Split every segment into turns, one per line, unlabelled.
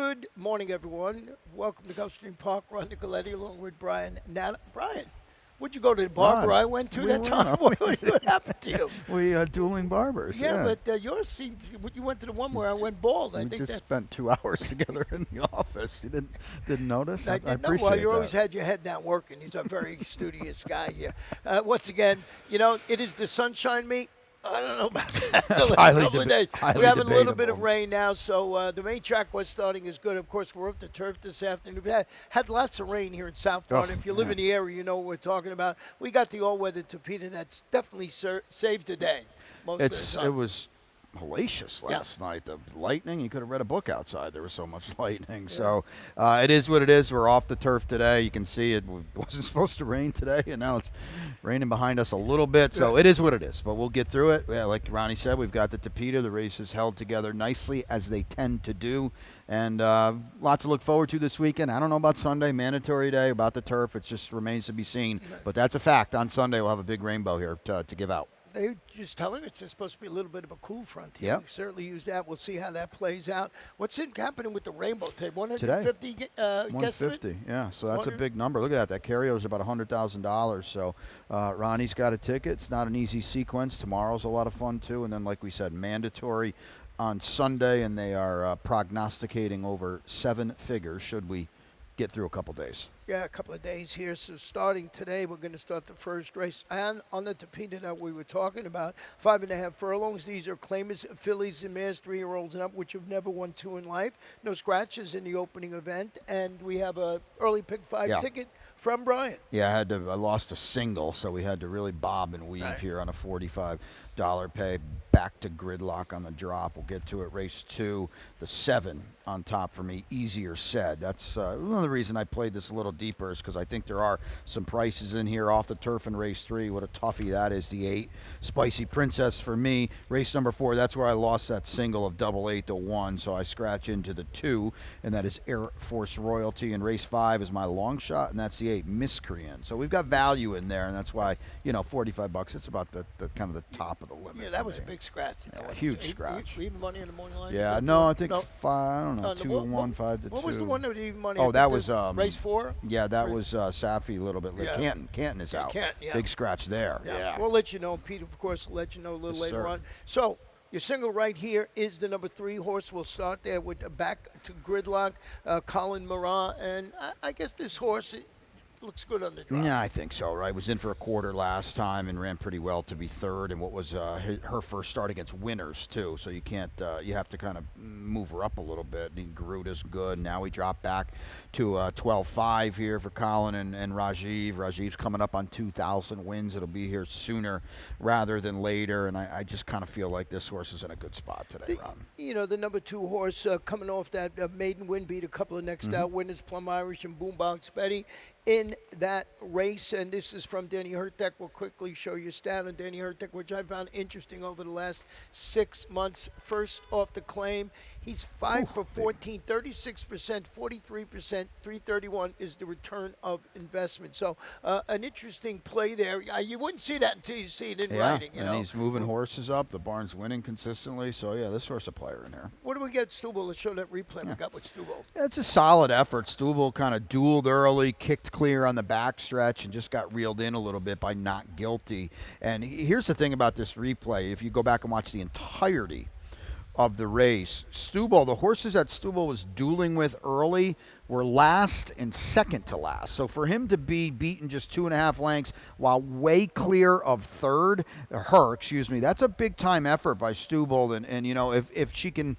Good morning, everyone. Welcome to Gulfstream Park. Ron Nicoletti along with Brian. Now, Brian, would you go to the barber I went to that time? What happened to you?
We dueling barbers.
Yeah, but yours seemed. You went to the one where I went bald. I
We
think
just spent 2 hours together in the office. You didn't notice?
I didn't know.
appreciate
Well, you
that.
always had your head down working. He's a very studious guy here. Once again, it is the sunshine meet. I don't know about that.
That's
Highly
highly
We're having a little bit
debatable.
of rain now, so the main track was starting is good. Of course, we're off the turf this afternoon. We had lots of rain here in South Florida. If you live in the area, you know what we're talking about. We got the all-weather torpedo that's definitely saved the day most of the time.
It was hellacious last night. The lightning, you could have read a book outside. There was so much lightning. So it is what it is. We're off the turf today. You can see it wasn't supposed to rain today, and now it's raining behind us a little bit. So it is what it is. But we'll get through it. Yeah, like Ronnie said, we've got the torpedo. The race is held together nicely, as they tend to do. And a lot to look forward to this weekend. I don't know about Sunday, mandatory day, about the turf. It just remains to be seen. But that's a fact. On Sunday, we'll have a big rainbow here to give out.
They just telling us it's supposed to be a little bit of a cool front here.
Yep.
We certainly use that. We'll see how that plays out. What's happening with the rainbow today? 150
Today,
guesstimate?
150, yeah. So that's a big number. Look at that. That carryover is about $100,000. So Ronnie's got a ticket. It's not an easy sequence. Tomorrow's a lot of fun, too. And then, like we said, mandatory on Sunday, and they are prognosticating over 7 figures should we get through a couple days.
Yeah, a couple of days here. So starting today, we're going to start the first race. And on the torpedo that we were talking about, 5.5 furlongs. These are claimers, fillies, and mares, 3-year-olds and up, which have never won 2 in life. No scratches in the opening event. And we have a early pick 5 ticket from Brian.
Yeah, I lost a single, so we had to really bob and weave here on a $45 pay. Back to gridlock on the drop. We'll get to it. Race 2, the 7 on top for me. Easier said. That's another reason I played this a little deeper is because I think there are some prices in here off the turf in race 3. What a toughie that is. The 8, Spicy Princess for me. Race number 4, that's where I lost that single of 8 to 1, so I scratch into the 2, and that is Air Force Royalty. And race 5 is my long shot, and that's the 8, Miscreant. So we've got value in there, and that's why, $45. It's about the kind of the top of the limit.
Yeah, that was a big scratch.
Yeah, huge scratch.
We even money in the morning line?
Yeah, no, I think 5, I don't know, 2 to 1, 5 to 2.
What was the one that was even money?
Oh, that was
race 4?
Yeah, that was Safi a little bit late.
Yeah.
Canton is out.
Canton, yeah.
Big scratch there. Yeah.
We'll let you know. Pete, of course, will let you know a little
Yes,
later
sir.
on. So your single right here is the number 3 horse. We'll start there with back to gridlock, Colin Marat. And I guess this horse looks good on the drop.
Yeah, I think so, right? Was in for a quarter last time and ran pretty well to be 3rd, and what was her first start against winners, too. So you can't, you have to kind of move her up a little bit. And Garuda's good. Now we drop back to 12-5 here for Colin and Rajiv. Rajiv's coming up on 2,000 wins. It'll be here sooner rather than later, and I just kind of feel like this horse is in a good spot today, Ron.
The number 2 horse coming off that maiden win, beat a couple of next out winners, Plum Irish and Boombox Betty, in that race. And this is from Danny Hertek. We'll quickly show you a stat on Danny Hertek, which I found interesting over the last 6 months. First off the claim, he's 5 for 14, 36%, 43%, 331 is the return of investment. So an interesting play there. You wouldn't see that until you see it in writing.
And he's moving horses up. The barn's winning consistently. So, yeah, this horse a player in here.
What do we get, Stubble? Let's show that replay we got with Stubble.
Yeah, it's a solid effort. Stubble kind of dueled early, kicked clear on the back stretch, and just got reeled in a little bit by Not Guilty. And here's the thing about this replay. If you go back and watch the entirety of the race, Stubble, the horses that Stubble was dueling with early were last and second to last. So for him to be beaten just 2.5 lengths while way clear of that's a big time effort by Stubble. And if she can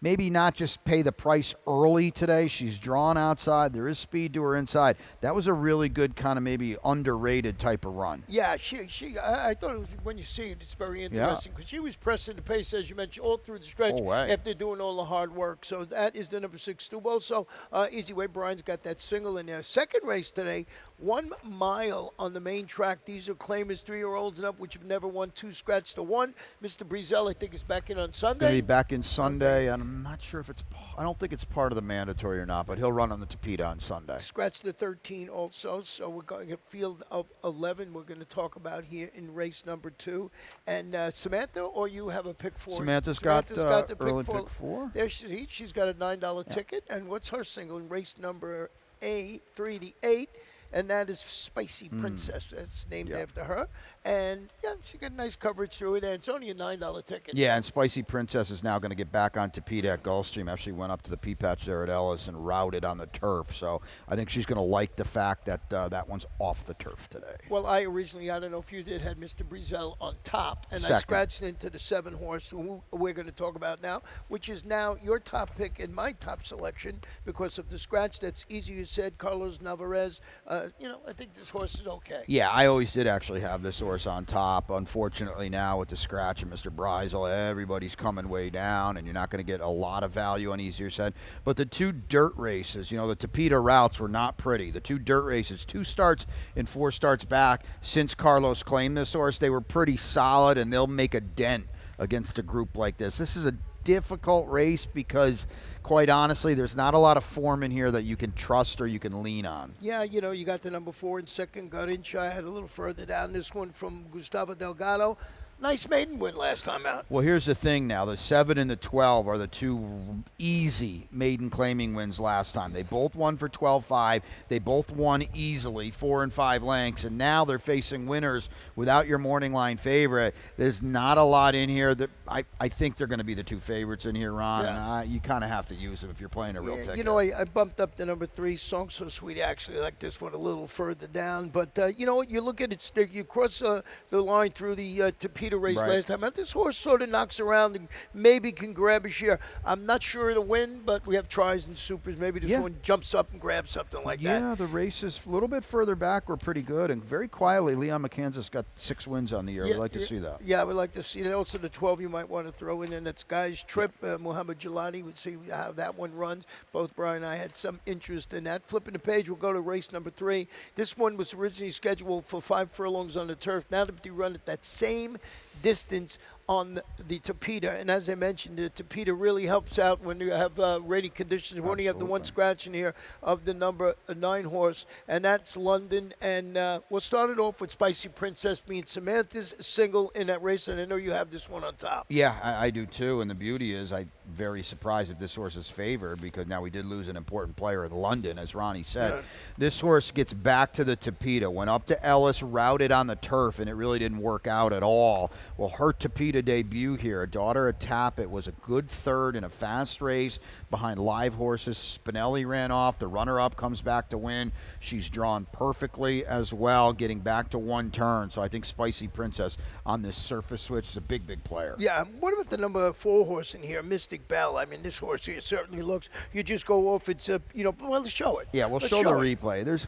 maybe not just pay the price early today. She's drawn outside. There is speed to her inside. That was a really good kind of maybe underrated type of run.
Yeah, I thought it was, when you see it, it's very interesting because she was pressing the pace, as you mentioned, all through the stretch after doing all the hard work. So that is the number 6 Stubble. So easy way. Brian's got that single in there. Second race today, 1 mile on the main track. These are claimers, 3-year-olds and up, which have never won 2 scratch to 1. Mr. Brezel, I think, is back in on Sunday.
Going to be back in Sunday. I'm I'm not sure if it's. I don't think it's part of the mandatory or not, but he'll run on the Tapeta on Sunday.
Scratch the 13 also. So we're going to field of 11. We're going to talk about here in race number 2. And Samantha, or you have a pick 4?
Samantha's got
the
early
pick
pick 4.
There she's got a $9 ticket. And what's her single in race number 3 to 8? And that is Spicy Princess. That's named after her. And, yeah, she got nice coverage through it. And it's only a $9 ticket.
Yeah, and Spicy Princess is now going to get back on Tapeta at Gulfstream. Actually went up to the P-Patch there at Ellis and routed on the turf. So I think she's going to like the fact that that one's off the turf today.
Well, I originally, I don't know if you did, had Mr. Brezel on top. And
Second.
I scratched into the 7 horse, who we're going to talk about now, which is now your top pick and my top selection because of the scratch. That's easy, you said, Carlos Navarez. I think this horse is okay.
Yeah, I always did actually have this horse on top. Unfortunately, now with the scratch and Mr. Breisel, everybody's coming way down, and you're not going to get a lot of value on easier said. But the 2 dirt races, the Tapeta routes were not pretty. The 2 dirt races, 2 starts and 4 starts back since Carlos claimed this horse, they were pretty solid, and they'll make a dent against a group like this. This is a difficult race because, quite honestly, there's not a lot of form in here that you can trust or you can lean on.
Yeah, you got the number 4 and second, Garincha. I had a little further down. This one from Gustavo Delgado. Nice maiden win last time out.
Well, here's the thing now. The 7 and the 12 are the 2 easy maiden claiming wins last time. They both won for 12-5. They both won easily, 4 and 5 lengths. And now they're facing winners without your morning line favorite. There's not a lot in here. That I think they're going to be the 2 favorites in here, Ron.
Yeah.
And you kind of have to use them if you're playing a real ticket.
I bumped up the number 3, Song So Sweet. I actually like this one a little further down. But you know what? You look at it, you cross the line through the Tapeta race last time. This horse sort of knocks around and maybe can grab a share. I'm not sure it'll win, but we have tries and supers. Maybe this one jumps up and grabs something like that.
Yeah, the races a little bit further back were pretty good, and very quietly, Leon McKenzie's got 6 wins on the year. We'd like to see that.
Yeah, I would like to see that. Also, the 12 you might want to throw in, and that's Guy's Trip. Muhammad Jalani, we'd see how that one runs. Both Brian and I had some interest in that. Flipping the page, we'll go to race number 3. This one was originally scheduled for 5 furlongs on the turf. Now to be run at that same distance on the Tapeta. And as I mentioned, the Tapeta really helps out when you have rainy conditions. We only have the 1 scratch in here of the number 9 horse, and that's London. And we'll start it off with Spicy Princess being Samantha's single in that race, and I know you have this one on top.
Yeah, I do too. And the beauty is I'm very surprised if this horse is favored because now we did lose an important player in London, as Ronnie said.
Yeah.
This horse gets back to the Tapeta, went up to Ellis, routed on the turf, and it really didn't work out at all. Well, her Tapeta debut here, a daughter of Tappet, was a good third in a fast race behind live horses. Spinelli ran off. The runner-up comes back to win. She's drawn perfectly as well, getting back to 1 turn. So I think Spicy Princess on this surface switch is a big, big player.
Yeah, what about the number 4 horse in here, Mystic Bell? I mean, this horse here certainly looks, you just go off, it's, let's show it.
Yeah, we'll
Let's
show the
it.
replay.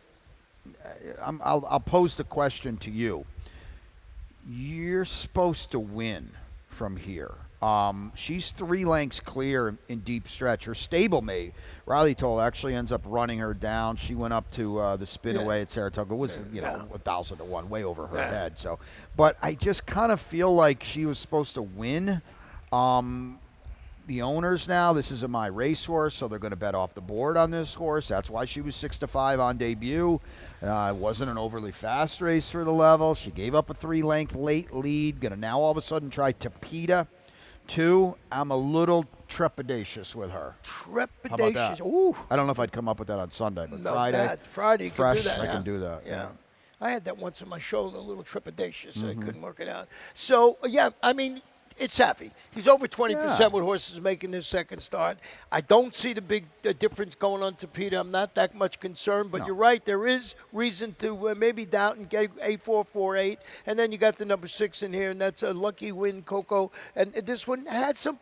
I'll pose the question to you. You're supposed to win from here. She's 3 lengths clear in deep stretch. Her stablemate, Riley Toll, actually ends up running her down. She went up to the spin away at Saratoga. It was 1,000 to 1, way over her head. So, but I just kind of feel like she was supposed to win. The owners now, this isn't my racehorse, so they're going to bet off the board on this horse. That's why she was 6-5 on debut. It wasn't an overly fast race for the level. She gave up a 3-length late lead. Going to now all of a sudden try Tapeta 2. I'm a little trepidatious with her.
Trepidatious. Ooh.
I don't know if I'd come up with that on Sunday, but
Friday
fresh,
can do that.
I can do that.
Yeah. I had that once on my shoulder, a little trepidatious, so I couldn't work it out. So, yeah, I mean, it's savvy. He's over 20% with horses making his second start. I don't see the big difference going on to Peter. I'm not that much concerned, but you're right. There is reason to maybe doubt and get 8-4-4-8. And then you got the number 6 in here, and that's a Lucky Win Coco. And this one had some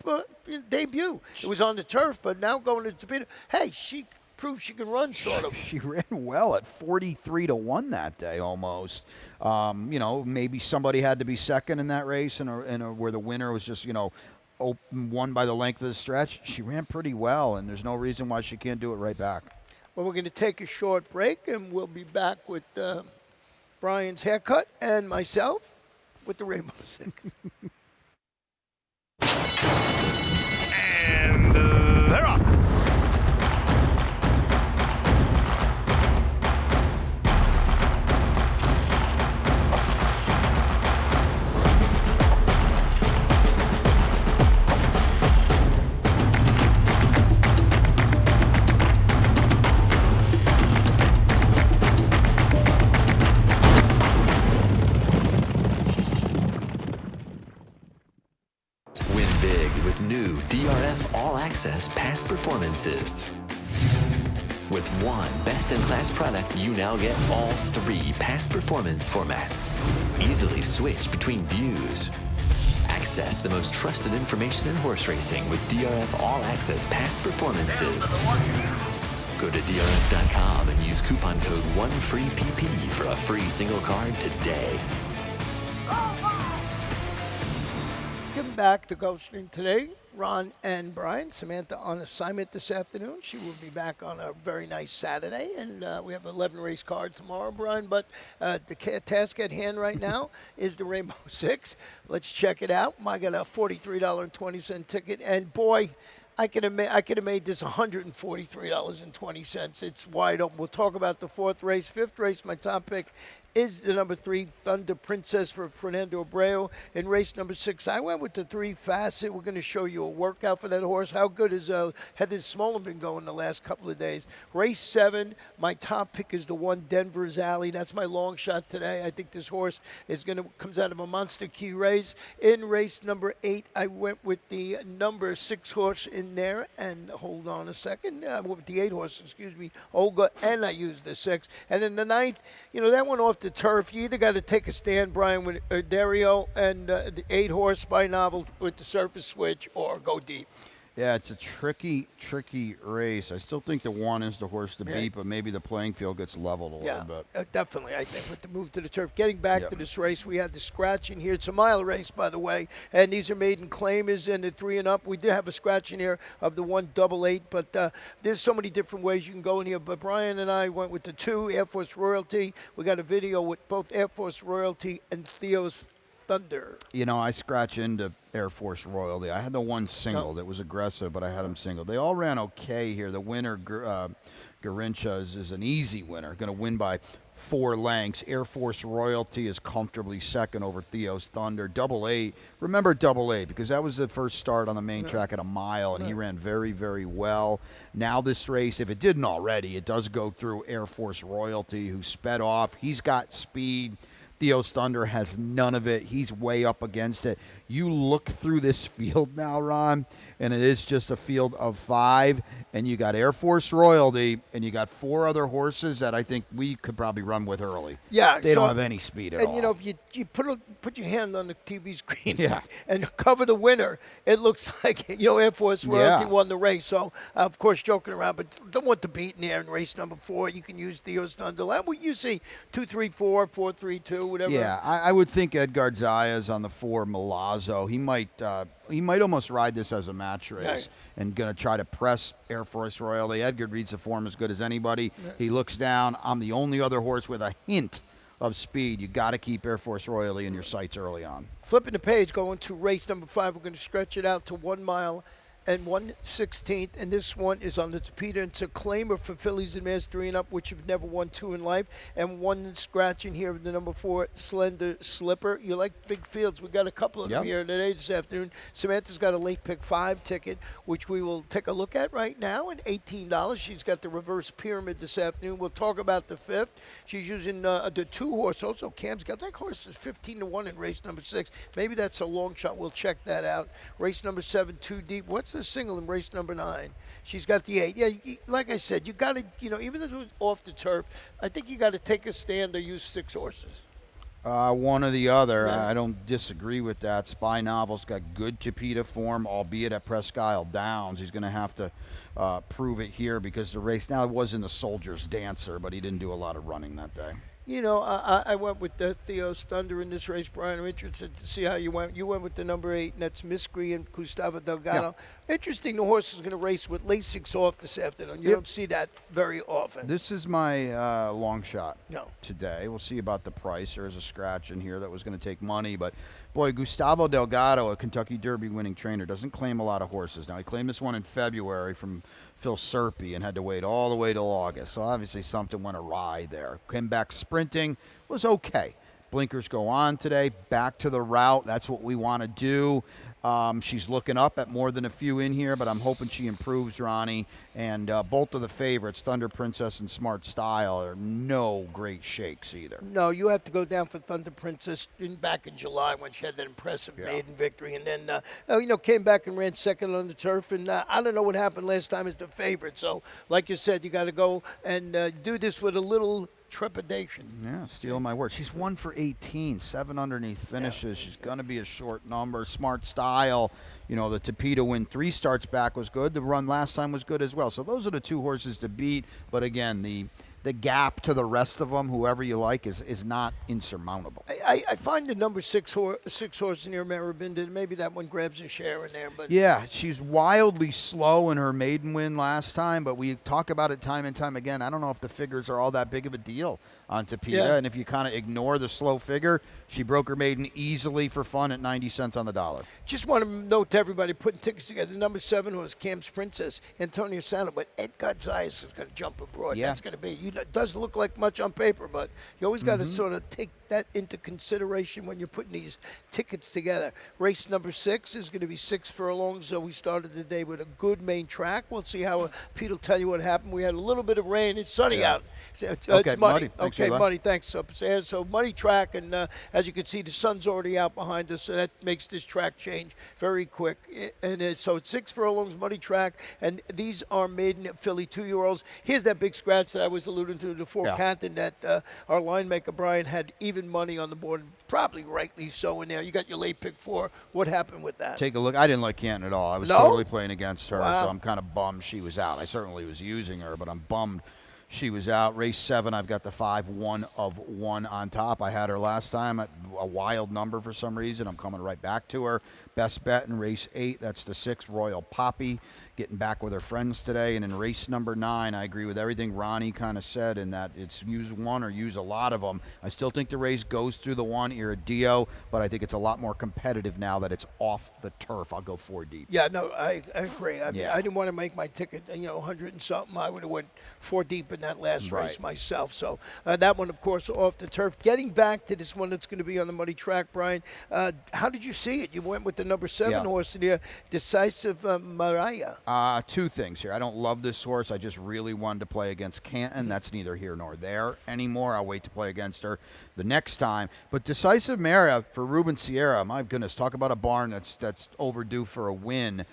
debut. It was on the turf, but now going to Peter. Hey, she proved she can run, sort of.
She ran well at 43 to 1 that day, almost. Maybe somebody had to be second in that race, and where the winner was just, won by the length of the stretch. She ran pretty well, and there's no reason why she can't do it right back.
Well, we're going to take a short break, and we'll be back with Brian's haircut and myself with the Rainbow Six.
And They're off.
Win big with new DRF All Access Past Performances. With one best-in-class product, you now get all 3 past performance formats. Easily switch between views. Access the most trusted information in horse racing with DRF All Access Past Performances. Go to DRF.com and use coupon code ONEFREEPP for a free single card today.
Getting back to Gulfstream today, Ron and Brian. Samantha on assignment this afternoon. She will be back on a very nice Saturday, and we have 11 race card tomorrow, Brian. But the task at hand right now is the Rainbow Six. Let's check it out. I got a $43.20 ticket, and boy, I could have made this $143.20. It's wide open. We'll talk about the 4th race. 5th race, my top pick is the number 3 Thunder Princess for Fernando Abreu. In race number 6, I went with the 3 Facet. We're going to show you a workout for that horse. How good has Heather Smolin been going the last couple of days? Race 7, my top pick is the 1 Denver's Alley. That's my long shot today. I think this horse is comes out of a Monster Key race. In race number 8, I went with the number 6 horse in there. And hold on a second. I went with the 8 horse, Olga, and I used the 6. And in the 9th, that one off the turf. You either got to take a stand, Brian, with Dario and the 8 horse Spy Novel with the surface switch, or go deep.
Yeah, it's a tricky race. I still think the 1 is the horse to beat, but maybe the playing field gets leveled a little bit.
Definitely, I think, with the move to the turf. Getting back to this race, we had the scratch in here. It's a mile race, by the way, and these are maiden claimers in the 3 and up. We did have a scratch in here of the 1 888, but there's so many different ways you can go in here. But Brian and I went with the 2 Air Force Royalty. We got a video with both Air Force Royalty and Theo's Thunder.
I scratch into Air Force Royalty. I had the 1 single that was aggressive, but I had him single. They all ran okay here. The winner, Garincha, is an easy winner, going to win by 4 lengths. Air Force Royalty is comfortably second over Theo's Thunder. 888. Remember 888 because that was the first start on the main track at a mile, and he ran very, very well. Now this race, if it didn't already, it does go through Air Force Royalty, who sped off. He's got speed. Theo's Thunder has none of it. He's way up against it. You look through this field now, Ron, and it is just a field of 5, and you got Air Force Royalty, and you got 4 other horses that I think we could probably run with early.
Yeah.
They don't have any speed at all.
And, if you put your hand on the TV screen and cover the winner, it looks like, Air Force Royalty won the race. So, of course, joking around, but don't want the beat in there in race number 4. You can use Theo's Thunder. What you see, 2, 3, 4, 4, 3, 2, whatever.
Yeah, I would think Edgar Zayas on the 4 Milazzo. He might almost ride this as a match race and going to try to press Air Force Royalty. Edgar reads the form as good as anybody. He looks down. I'm the only other horse with a hint of speed. You got to keep Air Force Royalty in your sights early on.
Flipping the page, going to race number 5. We're going to stretch it out to 1 mile and 1/16, and this one is on the Tapeta. It's a claimer for fillies and mares 3 and up, which have never won 2 in life, and 1 scratch in here with the number 4 Slender Slipper. You like big fields? We got a couple of them here today this afternoon. Samantha's got a late pick 5 ticket, which we will take a look at right now, at $18. She's got the reverse pyramid this afternoon. We'll talk about the 5th. She's using the 2 horse. Also, Cam's got that horse is 15-1 in race number 6. Maybe that's a long shot. We'll check that out. Race number 7, 2 deep. What's the single in race number 9? She's got the 8. Yeah, like I said, you got to, even if it's off the turf, I think you got to take a stand or use 6 horses.
One or the other. I don't disagree with that. Spy Novel's got good Tapeta form, albeit at Presque Isle Downs. He's going to have to prove it here because the race now was in the Soldier's Dancer, but he didn't do a lot of running that day.
You know, I went with the Theo's Thunder in this race, Brian. I'm interested to see how you went. You went with the number 8, and that's Miscreant and Gustavo Delgado. Interesting, the horse is going to race with Lasix off this afternoon. You don't see that very often.
This is my long shot
No.
today. We'll see about the price. There's a scratch in here that was going to take money. But, boy, Gustavo Delgado, a Kentucky Derby winning trainer, doesn't claim a lot of horses. Now, he claimed this one in February from Phil Serpy and had to wait all the way till August. So, obviously, something went awry there. Came back sprinting. Was okay. Blinkers go on today. Back to the route. That's what we want to do. She's looking up at more than a few in here, but I'm hoping she improves, Ronnie. And both of the favorites, Thunder Princess and Smart Style, are no great shakes either.
No, you have to go down for Thunder Princess back in July when she had that impressive maiden victory. And then, came back and ran second on the turf. And I don't know what happened last time as the favorite. So, like you said, you got to go and do this with a little trepidation.
Yeah, stealing my word. She's 1 for 18, 7 underneath finishes. She's going to be a short number. Smart Style, the Tapeta win 3 starts back was good. The run last time was good as well. So those are the 2 horses to beat. But again, the gap to the rest of them, whoever you like, is not insurmountable.
I find the number 6 horse near Marabinda, maybe that one grabs a share in there. But
yeah, she's wildly slow in her maiden win last time, but we talk about it time and time again. I don't know if the figures are all that big of a deal on Tapeta, and if you kind of ignore the slow figure, she broke her maiden easily for fun at 90 cents on the dollar.
Just want to note to everybody putting tickets together, number 7 was Camp's Princess, Antonio Santa, but Ed Gonzalez is going to jump abroad.
Yeah.
That's going to be, it doesn't look like much on paper, but you always got to sort of take that into consideration when you're putting these tickets together. Race number 6 is going to be 6 furlongs, so we started the day with a good main track. We'll see how Pete will tell you what happened. We had a little bit of rain. It's sunny out. It's muddy. Okay, muddy. Thanks. So muddy track, and as you can see, the sun's already out behind us, so that makes this track change very quick. So it's 6 furlongs, muddy track, and these are maiden filly 2-year-olds. Here's that big scratch that I was alluding to, the 4 Canton, that our line maker Brian had even money on the board, probably rightly so in there. You got your late pick 4. What happened with that?
Take a look. I didn't like Canton at all. I was totally playing against her, so I'm kind of bummed she was out. I certainly was using her, but I'm bummed she was out. Race 7, I've got the 5, 1 of 1 on top. I had her last time at a wild number for some reason. I'm coming right back to her. Best bet in race 8, that's the 6, Royal Poppy, getting back with her friends today. And in race number 9, I agree with everything Ronnie kind of said in that it's use one or use a lot of them. I still think the race goes through the 1, Iridio, but I think it's a lot more competitive now that it's off the turf. I'll go 4 deep.
Yeah, no, I agree. I mean, I didn't want to make my ticket, 100 and something. I would have went 4 deep in that last race myself. So that one, of course, off the turf. Getting back to this one that's going to be on the muddy track, Brian, how did you see it? You went with the number 7 horse in here, Decisive Mariah.
2 things here. I don't love this horse. I just really wanted to play against Canton. That's neither here nor there anymore. I'll wait to play against her the next time. But Decisive Mariah for Ruben Sierra, my goodness, talk about a barn that's overdue for a win.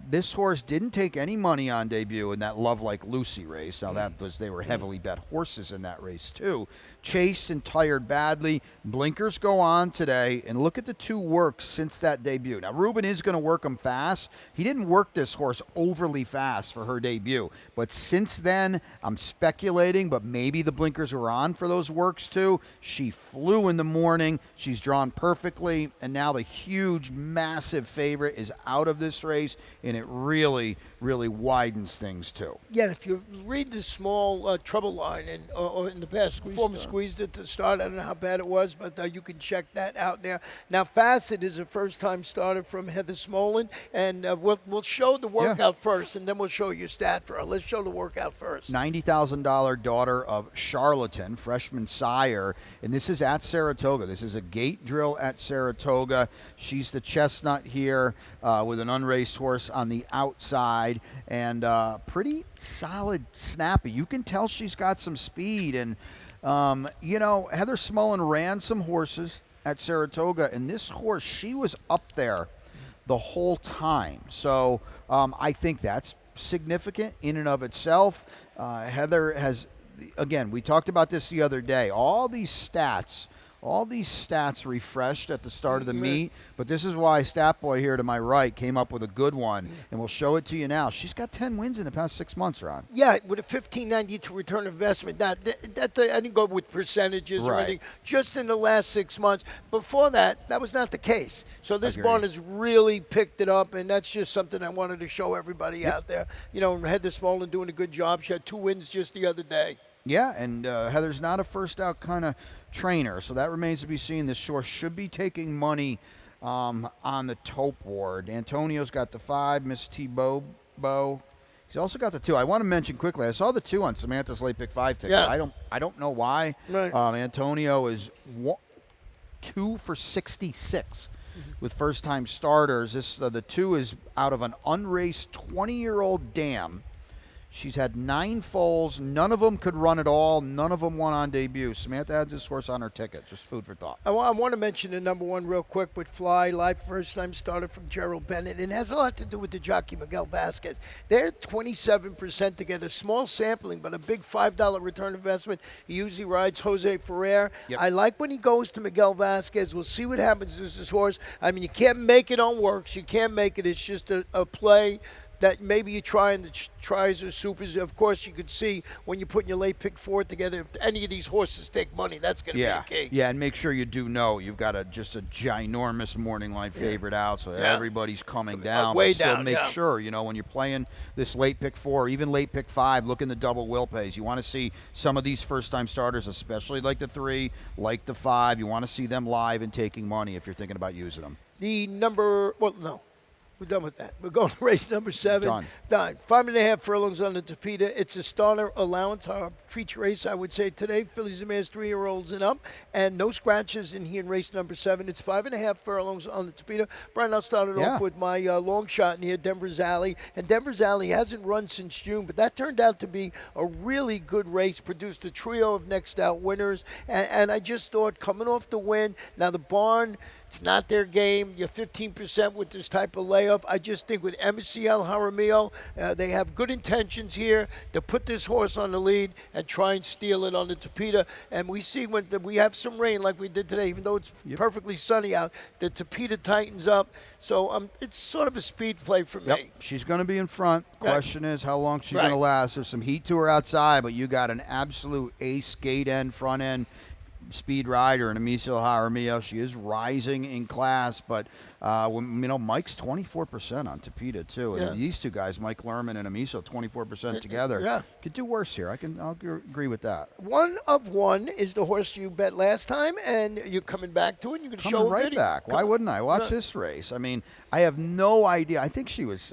This horse didn't take any money on debut in that Love Like Lucy race. Now, they were heavily bet horses in that race, too. Chased and tired badly. Blinkers go on today, and look at the 2 works since that debut. Now, Ruben is going to work them fast. He didn't work this horse overly fast for her debut. But since then, I'm speculating, but maybe the blinkers were on for those works, too. She flew in the morning. She's drawn perfectly, and now the huge, massive favorite is out of this race, and it really, really widens things, too.
Yeah, if you read the small trouble line or in the past, performance squeezed at the start. I don't know how bad it was, but you can check that out there. Now, Facet is a first-time starter from Heather Smolin, and we'll show the workout first, and then we'll show you stat for her. Let's show the workout first.
$90,000 daughter of Charlatan, freshman sire, and this is at Saratoga. This is a gate drill at Saratoga. She's the chestnut here with an unraced horse on the outside, and pretty solid, snappy. You can tell she's got some speed, and Heather Smullen ran some horses at Saratoga, and this horse, she was up there the whole time. So I think that's significant in and of itself. Heather has, again, we talked about this the other day, all these stats all these stats refreshed at the start of the meet, but this is why Stat Boy here to my right came up with a good one, and we'll show it to you now. She's got 10 wins in the past 6 months, Ron.
Yeah, with a 1592 return investment. Now, that I didn't go with percentages or
Right.
anything. Just in the last 6 months. Before that, that was not the case. So this
Agreed.
barn has really picked it up, and that's just something I wanted to show everybody out there. You know, Heather Smolin doing a good job. She had 2 wins just the other day.
Yeah, and Heather's not a first out kind of trainer, so that remains to be seen. This horse should be taking money on the tote board. Antonio's got the 5, Miss T-Bow. He's also got the 2. I want to mention quickly, I saw the 2 on Samantha's late pick 5 ticket.
Yeah.
I don't know why.
Right.
Antonio is 2 for 66 with first-time starters. The 2 is out of an unraced 20-year-old dam. She's had 9 foals. None of them could run at all. None of them won on debut. Samantha had this horse on her ticket. Just food for thought.
I want to mention the number 1 real quick with Fly, live first-time starter from Gerald Bennett. It has a lot to do with the jockey Miguel Vasquez. They're 27% together. Small sampling, but a big $5 return investment. He usually rides Jose Ferrer.
Yep.
I like when he goes to Miguel Vasquez. We'll see what happens with this horse. I mean, you can't make it on works. You can't make it. It's just a play that maybe you try in the tries or supers. Of course, you could see when you're putting your late pick 4 together, if any of these horses take money, that's going to be a key.
Yeah, and make sure you do know you've got just a ginormous morning line favorite out, so everybody's coming down.
Way
but still
down,
make sure, when you're playing this late pick 4, even late pick 5, look in the double will pays. You want to see some of these first-time starters, especially like the 3, like the 5. You want to see them live and taking money if you're thinking about using them.
We're done with that. We're going to race number 7.
Done.
5.5 furlongs on the Tapeta. It's a starter allowance, our feature race, I would say, today. Fillies and Mares 3-year-olds and up. And no scratches in here in race number 7. It's 5.5 furlongs on the Tapeta. Brian, I'll start it off with my long shot in here, Denver's Alley. And Denver's Alley hasn't run since June, but that turned out to be a really good race, produced a trio of next out winners. And I just thought, coming off the win, now the barn, it's not their game. You're 15% with this type of layup. I just think with MCL Jaramillo, they have good intentions here to put this horse on the lead and try and steal it on the Tapeta. And we see when we have some rain like we did today, even though it's perfectly sunny out, the Tapeta tightens up. So it's sort of a speed play for me.
She's going to be in front. Question is how long she's going to last. There's some heat to her outside, but you got an absolute ace gate end, front end speed rider, and Amicio Jaramillo. She is rising in class, but Mike's 24% on Tapeta too, and these two guys, Mike Lerman and Amicio, 24% together. Could do worse here. I'll agree with that.
1 of 1 is the horse you bet last time, and you're coming back to it. You're going to show
right
video.
back. Why wouldn't I watch this race? I mean, I have no idea. I think she was.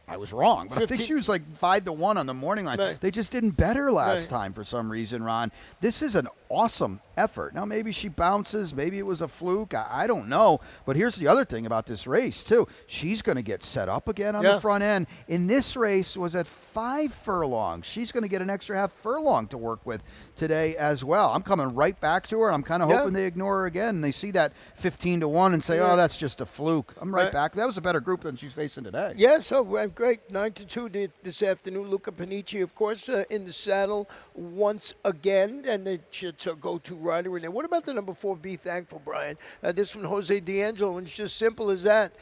I was wrong, but I think she was like 5-1 on the morning line. They just didn't bet her last time for some reason, Ron. This is an awesome effort. Now, maybe she bounces. Maybe it was a fluke. I don't know. But here's the other thing about this race, too. She's going to get set up again on the front end. In this race was at 5 furlongs. She's going to get an extra half furlong to work with today as well. I'm coming right back to her. I'm kind of hoping they ignore her again. And they see that 15-1 and say, oh, that's just a fluke. I'm right back. That was a better group than she's facing today.
Yeah, so great. 9-2 this afternoon. Luca Panici, of course, in the saddle once again. And it's a go-to rider in there. What about the number 4, Be Thankful, Brian? This one, Jose D'Angelo, and it's just simple as that.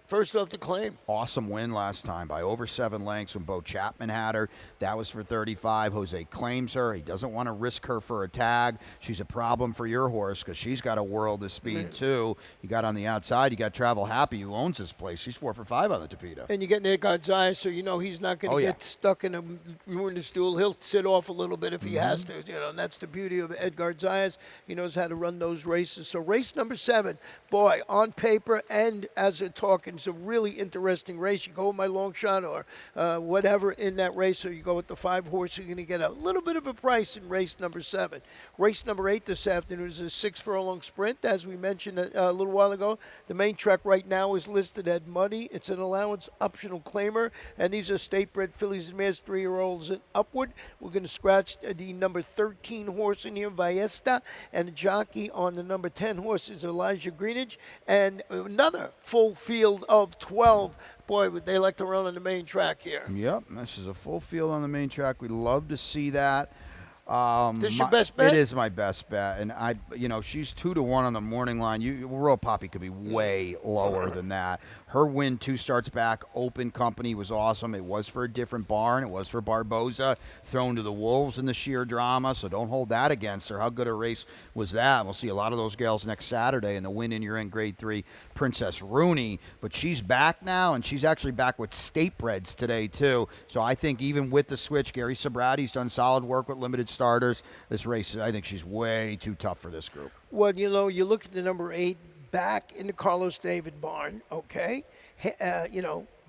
First off the claim.
Awesome win last time by over 7 lengths when Bo Chapman had her. That was for 35. Jose claims her. He doesn't want to risk her for a tag. She's a problem for your horse because she's got a world of speed too. You got on the outside. You got Travel Happy, who owns this place. She's 4 for 5 on the Tapeta.
And you get Nick Gonzalez, so you know he's not going to get stuck in a ruinous duel. He'll sit off a little bit if he has to. And that's the beauty of Edgar Zayas. He knows how to run those races. So race number 7, boy, on paper and as a talking, it's a really interesting race. You go with my long shot or whatever in that race, or you go with the 5 horse, you're going to get a little bit of a price in race number 7. Race number 8 this afternoon is a 6 furlong sprint. As we mentioned a little while ago, the main track right now is listed at Muddy. It's an allowance optional claimer, and these are state-bred fillies and mares, 3-year-olds and upward. We're going to scratch the number 13 horse in here, Vallesta, and the jockey on the number 10 horse is Elijah Greenidge, and another full field of 12. Boy, would they like to run on the main track here.
Yep, this is a full field on the main track. We'd love to see that.
This your best bet?
It is my best bet, and she's 2-1 on the morning line. Royal Poppy could be way lower than that. Her win 2 starts back, open company was awesome. It was for a different barn. It was for Barboza, thrown to the wolves in the sheer drama. So don't hold that against her. How good a race was that? We'll see a lot of those gals next Saturday in the win in your end Grade 3, Princess Rooney. But she's back now, and she's actually back with state breds today too. So I think even with the switch, Gary Sobrati's done solid work with limited starters. This race, I think she's way too tough for this group.
Well, you look at the number 8 back in the Carlos David barn, okay?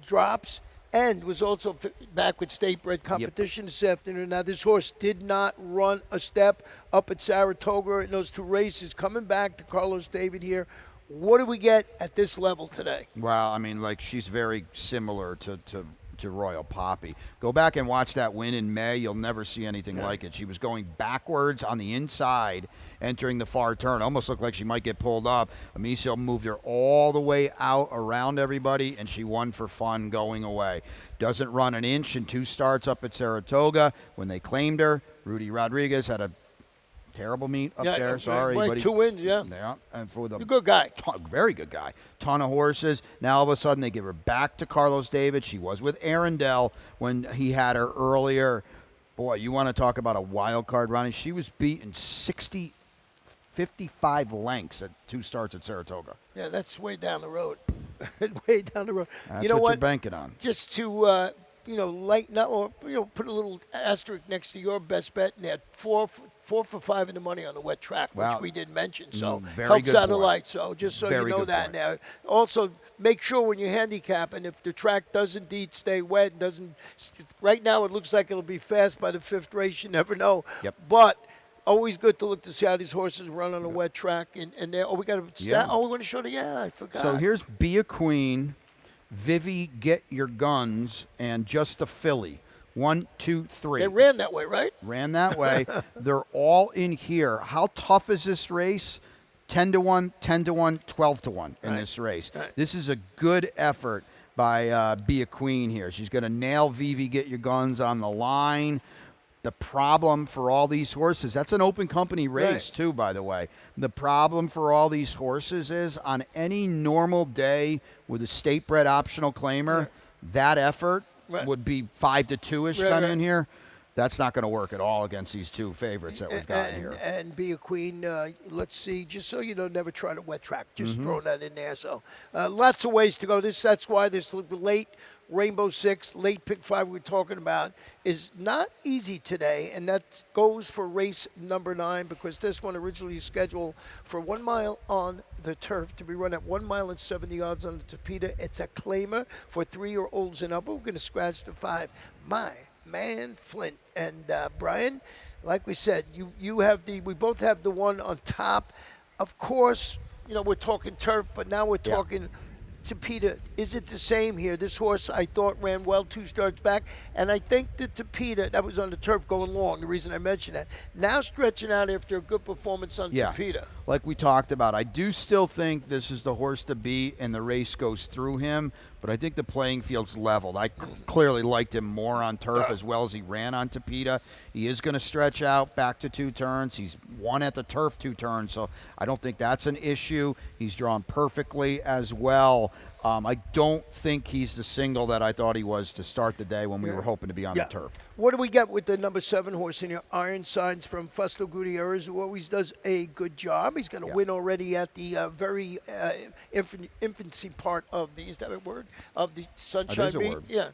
Drops and was also back with state bred competition this afternoon. Now, this horse did not run a step up at Saratoga in those 2 races. Coming back to Carlos David here, what do we get at this level today?
Well, I mean, she's very similar to Royal Poppy. Go back and watch that win in May. You'll never see anything like it. She was going backwards on the inside, entering the far turn. Almost looked like she might get pulled up. Amicio moved her all the way out around everybody, and she won for fun going away. Doesn't run an inch in 2 starts up at Saratoga. When they claimed her, Rudy Rodriguez had a terrible meet up there. Sorry,
buddy. 2 wins, yeah.
And for the
good guy.
Very good guy. Ton of horses. Now all of a sudden they give her back to Carlos David. She was with Arundel when he had her earlier. Boy, you want to talk about a wild card running. She was beaten 55 lengths at 2 starts at Saratoga.
Yeah, that's way down the road. Way down the road.
That's
you know
what you're banking on.
Just to lighten up, or put a little asterisk next to your best bet in there. 4 for 5 in the money on the wet track, which we did mention. So helps out a lot. So just so you know that now. Also, make sure when you handicap, and if the track does indeed stay wet, right now it looks like it'll be fast by the 5th race. You never know.
Yep.
But always good to look to see how these horses run on a wet track. And there, we got to we're going to show I forgot.
So here's Be a Queen, Vivi Get Your Guns, and Just a Filly. 1, 2, 3.
They ran that way, right?
Ran that way. They're all in here. How tough is this race? 10-1, 10-1, 12-1 in this race.
Right.
This is a good effort by Be a Queen here. She's going to nail Vivi Get Your Guns on the line. The problem for all these horses, that's an open company race too, by the way. The problem for all these horses is on any normal day with a state bred optional claimer, that effort would be 5-2-ish in here. That's not going to work at all against these 2 favorites that we've got here.
And Be a Queen, let's see, just so you know, never try to wet track. Just throw that in there. So lots of ways to go. That's why this late Rainbow 6, late pick 5 we're talking about is not easy today, and that goes for race number 9 because this one originally scheduled for 1 mile on the turf to be run at 1 mile and 70 yards on the Tapeta. It's a claimer for 3-year-olds and up. We're going to scratch the 5. My man, Flint and Brian, like we said, we both have the one on top. Of course, we're talking turf, but now we're talking Tapeta. Is it the same here? This horse, I thought, ran well 2 starts back, and I think the Tapeta, that was on the turf going long, the reason I mentioned that, now stretching out after a good performance on Tapeta.
Like we talked about, I do still think this is the horse to beat, and the race goes through him, but I think the playing field's leveled. I clearly liked him more on turf as well as he ran on Tapeta. He is going to stretch out back to 2 turns. He's won at the turf 2 turns, so I don't think that's an issue. He's drawn perfectly as well. I don't think he's the single that I thought he was to start the day when we were hoping to be on the turf.
What do we get with the number 7 horse in here? Iron Signs from Fusto Gutierrez, who always does a good job. He's going to win already at the very infancy part of the, is that a word? Of the Sunshine Beat?
Word.
Yeah.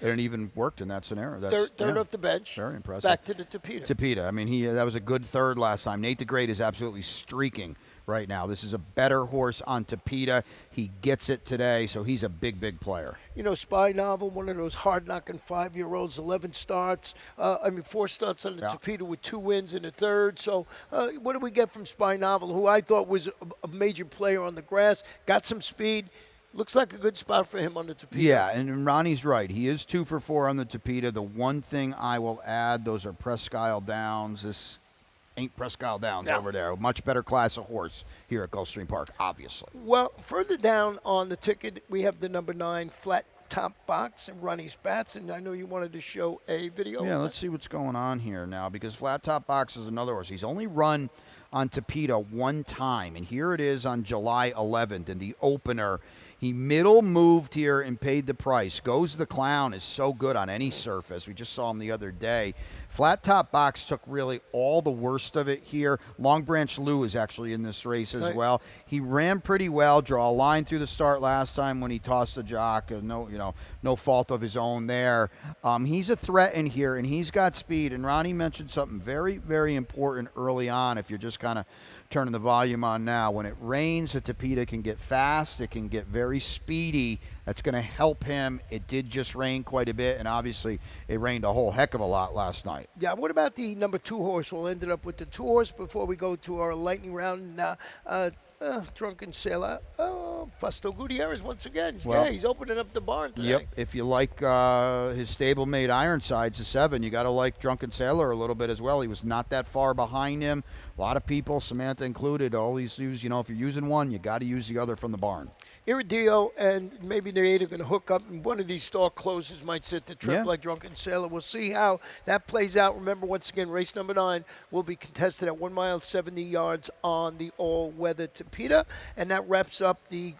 And it even worked in that scenario.
That's third off the bench.
Very impressive.
Back to the Tapeta.
Tapeta. I mean, that was a good third last time. Nate the Great is absolutely streaking right now. This is a better horse on Tapeta. He gets it today, so he's a big, big player.
Spy Novel, one of those hard-knocking 5-year-olds, 11 starts. 4 starts on the Tapeta with 2 wins in the third. So what do we get from Spy Novel, who I thought was a major player on the grass, got some speed. Looks like a good spot for him on the Tapeta.
Yeah, and Ronnie's right. He is 2 for 4 on the Tapeta. The one thing I will add, those are Presque Isle Downs. This ain't Presque Isle Downs over there. A much better class of horse here at Gulfstream Park, obviously.
Well, further down on the ticket, we have the number 9, Flat Top Box and Ronnie Spatz, and I know you wanted to show a video.
Yeah, let's see what's going on here now, because Flat Top Box is another horse. He's only run on Tapeta one time, and here it is on July 11th in the opener. He middle moved here and paid the price. Goes the Clown is so good on any surface. We just saw him the other day. Flat Top Box took really all the worst of it here. Long Branch Lou is actually in this race as well. He ran pretty well. Draw a line through the start last time when he tossed the jock. No fault of his own there. He's a threat in here, and he's got speed. And Ronnie mentioned something very, very important early on. If you're just kind of turning the volume on now, when it rains, the Tapeta can get fast. It can get very speedy. That's going to help him. It did just rain quite a bit, and obviously it rained a whole heck of a lot last night.
Yeah, what about the number 2 horse? We'll end it up with the 2 horse before we go to our lightning round. Drunken Sailor. Fusto Gutierrez once again. He's opening up the barn today.
Yep. If you like his stablemate Ironsides, a 7, you got to like Drunken Sailor a little bit as well. He was not that far behind him. A lot of people, Samantha included, always use, if you're using one, you got to use the other from the barn.
Iridio and maybe the 8 are going to hook up, and one of these star closers might sit the trip like Drunken Sailor. We'll see how that plays out. Remember, once again, race number 9 will be contested at 1 mile, 70 yards on the all-weather Tapeta, and that wraps up the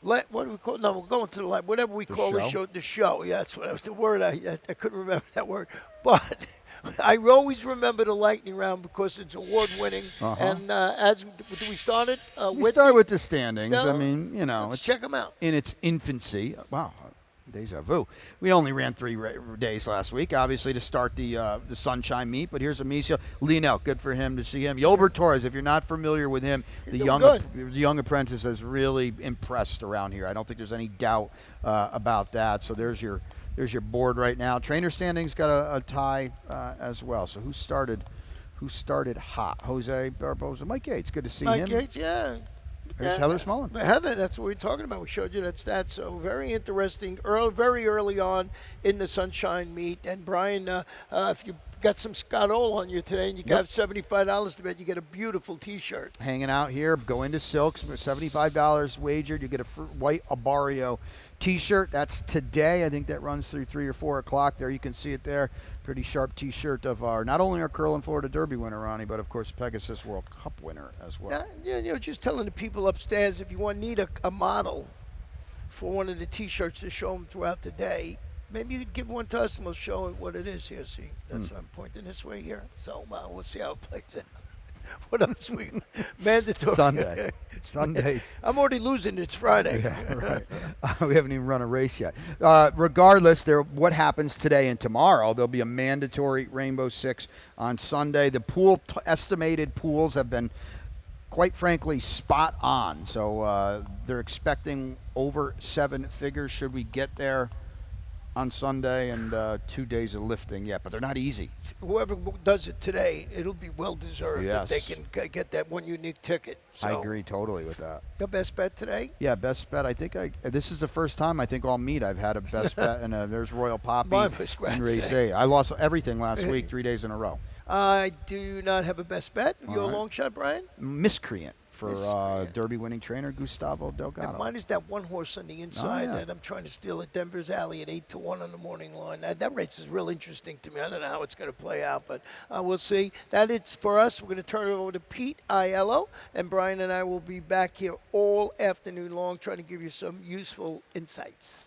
what do we call it? No, we're going to the light. Whatever we call the show. The show. Yeah, that's what the word. I couldn't remember that word. But I always remember the lightning round because it's award-winning. And as we started,
we start with the standings. I mean,
let's check them out.
In its infancy. Wow. Deja vu. We only ran 3 days last week, obviously, to start the Sunshine Meet. But here's Amicio. Lionel, good for him to see him. Yolbert Torres, if you're not familiar with him, the young apprentice has really impressed around here. I don't think there's any doubt about that. So there's your board right now. Trainer standings got a tie as well. So who started hot? Jose Barboza. Mike Yates, good to see him.
Mike Yates, yeah.
There's Heather Smullen.
Heather, that's what we're talking about. We showed you that stat. So very interesting. Very early on in the Sunshine Meet. And Brian, if you got some Scott Ohl on you today and you got $75 to bet, you get a beautiful T-shirt.
Hanging out here, go into Silks, $75 wagered. You get a white Abario T-shirt. That's today. I think that runs through 3 or 4 o'clock. There you can see it there. Pretty sharp T-shirt of not only our Curl and Florida Derby winner, Ronnie, but of course Pegasus World Cup winner as well.
Just telling the people upstairs, if you need a model for one of the T-shirts to show them throughout the day, maybe you could give one to us and we'll show it what it is here. See, that's I'm pointing this way here. So we'll see how it plays out. What else we mandatory
Sunday.
I'm already losing. It's Friday.
Yeah, right. We haven't even run a race yet. Regardless, what happens today and tomorrow, there'll be a mandatory Rainbow Six on Sunday. The estimated pools have been, quite frankly, spot on. So they're expecting over 7 figures should we get there on Sunday, and 2 days of lifting. Yeah, but they're not easy.
Whoever does it today, it'll be well-deserved if they can get that one unique ticket. So,
I agree totally with that.
Your best bet today?
Yeah, best bet. I think this is the first time I think all meet I've had a best bet, and there's Royal Poppy and Race A. I lost everything last week, 3 days in a row.
I do not have a best bet. Your long shot, Brian?
Miscreant. For Derby-winning trainer Gustavo Delgado.
And mine is that one horse on the inside that I'm trying to steal at Denver's Alley at 8-1 on the morning line. That race is real interesting to me. I don't know how it's going to play out, but we'll see. That it's for us. We're going to turn it over to Pete Aiello, and Brian and I will be back here all afternoon long trying to give you some useful insights.